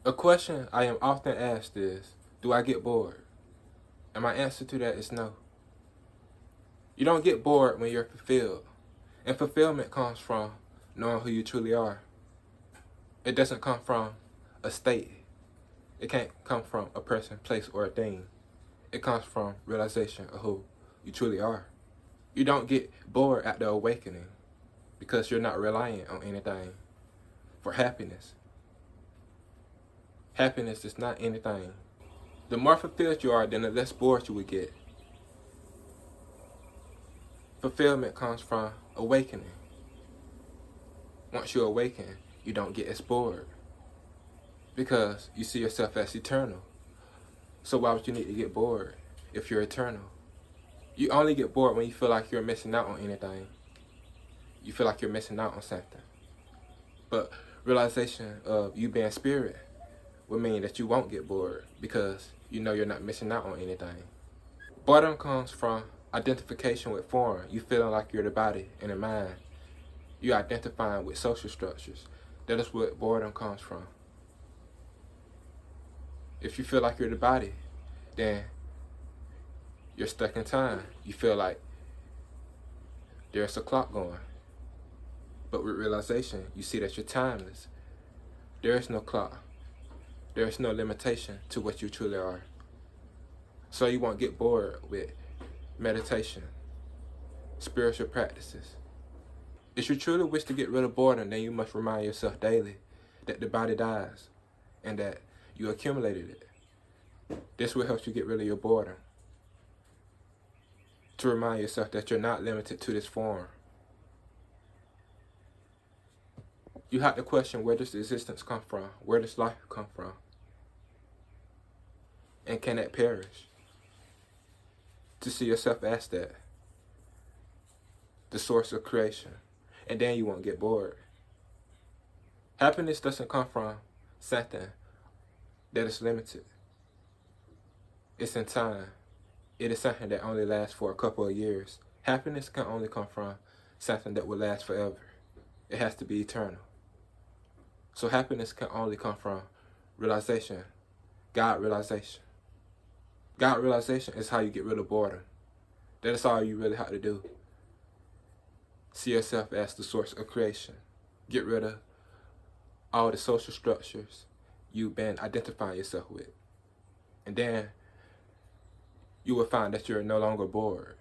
A question I am often asked is, do I get bored? And my answer to that is no. You don't get bored when you're fulfilled. And fulfillment comes from knowing who you truly are. It doesn't come from a state. It can't come from a person, place, or a thing. It comes from realization of who you truly are. You don't get bored at the awakening because you're not reliant on anything for happiness. Happiness is not anything. The more fulfilled you are, then the less bored you will get. Fulfillment comes from awakening. Once you awaken, you don't get as bored because you see yourself as eternal. So why would you need to get bored if you're eternal? You only get bored when you feel like you're missing out on anything. You feel like you're missing out on something. But realization of you being spirit would mean that you won't get bored because you know you're not missing out on anything. Boredom comes from identification with form. You feeling like you're the body and the mind. You identifying with social structures. That is what boredom comes from. If you feel like you're the body, then you're stuck in time. You feel like there's a clock going. But with realization, you see that you're timeless. There is no clock. There is no limitation to what you truly are. So you won't get bored with meditation, spiritual practices. If you truly wish to get rid of boredom, then you must remind yourself daily that the body dies and that you accumulated it. This will help you get rid of your boredom. To remind yourself that you're not limited to this form. You have to question, where does existence come from? Where does life come from? And can it perish? To see yourself as that, the source of creation. And then you won't get bored. Happiness doesn't come from something that is limited. It's in time. It is something that only lasts for a couple of years. Happiness can only come from something that will last forever. It has to be eternal. So happiness can only come from realization, God realization. God realization is how you get rid of boredom. That is all you really have to do. See yourself as the source of creation. Get rid of all the social structures you've been identifying yourself with. And then you will find that you're no longer bored.